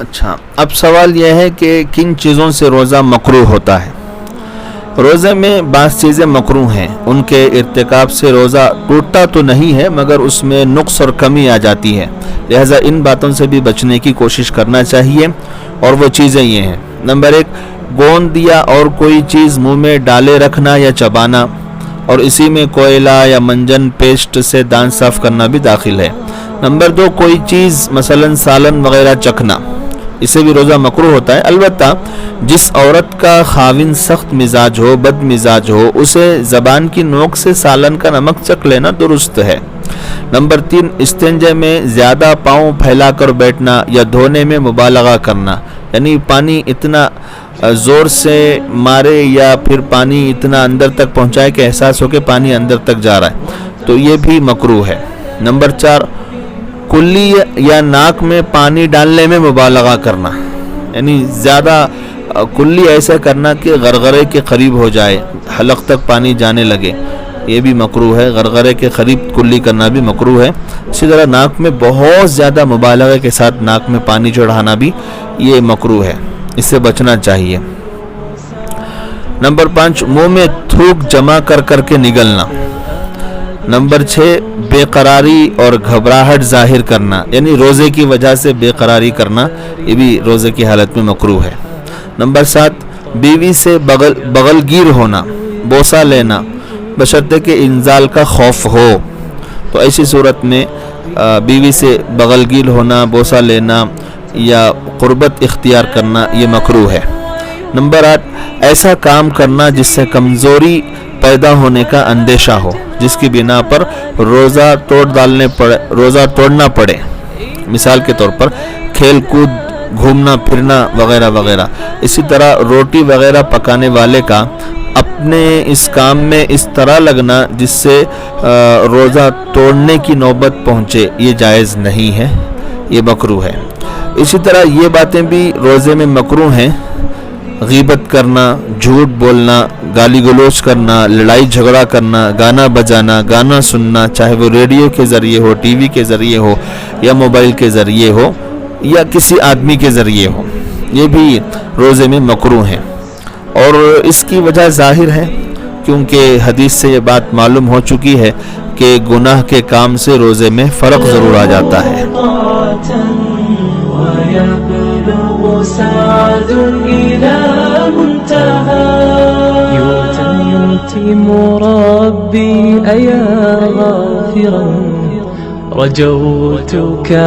اچھا، اب سوال یہ ہے کہ کن چیزوں سے روزہ مکروہ ہوتا ہے؟ روزے میں بعض چیزیں مکروہ ہیں، ان کے ارتکاب سے روزہ ٹوٹتا تو نہیں ہے مگر اس میں نقص اور کمی آ جاتی ہے، لہذا ان باتوں سے بھی بچنے کی کوشش کرنا چاہیے، اور وہ چیزیں یہ ہیں: نمبر 1، گوند یا اور کوئی چیز منہ میں ڈالے رکھنا یا چبانا، اور اسی میں کوئلہ یا منجن پیسٹ سے دانت صاف کرنا بھی داخل ہے۔ نمبر 2، کوئی چیز مثلا سالن وغیرہ چکھنا، اسے بھی روزہ مکروہ ہوتا ہے، البتہ جس عورت کا خاوند سخت مزاج ہو، بد مزاج ہو، اسے زبان کی نوک سے سالن کا نمک چکھ لینا درست ہے۔ نمبر 3، استنجے میں زیادہ پاؤں پھیلا کر بیٹھنا یا دھونے میں مبالغہ کرنا، یعنی پانی اتنا زور سے مارے یا پھر پانی اتنا اندر تک پہنچائے کہ احساس ہو کہ پانی اندر تک جا رہا ہے، تو یہ بھی مکروہ ہے۔ نمبر 4، کلی یا ناک میں پانی ڈالنے میں مبالغہ کرنا، یعنی زیادہ کلی ایسا کرنا کہ غرغرے کے قریب ہو جائے، حلق تک پانی جانے لگے، یہ بھی مکروہ ہے۔ غرغرے کے قریب کلی کرنا بھی مکروہ ہے۔ اسی طرح ناک میں بہت زیادہ مبالغے کے ساتھ ناک میں پانی چڑھانا بھی یہ مکروہ ہے، اس سے بچنا چاہیے۔ نمبر 5، منہ میں تھوک جمع کر کر کے نگلنا۔ نمبر 6، بے قراری اور گھبراہٹ ظاہر کرنا، یعنی روزے کی وجہ سے بے قراری کرنا، یہ بھی روزے کی حالت میں مکروہ ہے۔ نمبر 7، بیوی سے بغل گیر ہونا، بوسہ لینا، بشرطے کہ انزال کا خوف ہو، تو ایسی صورت میں بیوی سے بغل گیر ہونا، بوسہ لینا یا قربت اختیار کرنا یہ مکروہ ہے۔ نمبر 8، ایسا کام کرنا جس سے کمزوری پیدا ہونے کا اندیشہ ہو، جس کی بنا پر روزہ توڑنا پڑے، مثال کے طور پر کھیل کود، گھومنا پھرنا وغیرہ وغیرہ۔ اسی طرح روٹی وغیرہ پکانے والے کا اپنے اس کام میں اس طرح لگنا جس سے روزہ توڑنے کی نوبت پہنچے، یہ جائز نہیں ہے، یہ مکروہ ہے۔ اسی طرح یہ باتیں بھی روزے میں مکروہ ہیں: غیبت کرنا، جھوٹ بولنا، گالی گلوچ کرنا، لڑائی جھگڑا کرنا، گانا بجانا، گانا سننا، چاہے وہ ریڈیو کے ذریعے ہو، ٹی وی کے ذریعے ہو یا موبائل کے ذریعے ہو یا کسی آدمی کے ذریعے ہو، یہ بھی روزے میں مکروہ ہیں۔ اور اس کی وجہ ظاہر ہے کیونکہ حدیث سے یہ بات معلوم ہو چکی ہے کہ گناہ کے کام سے روزے میں فرق ضرور آ جاتا ہے۔ سعد إلى منتهى يتم ربي أيا غافرا رجوتك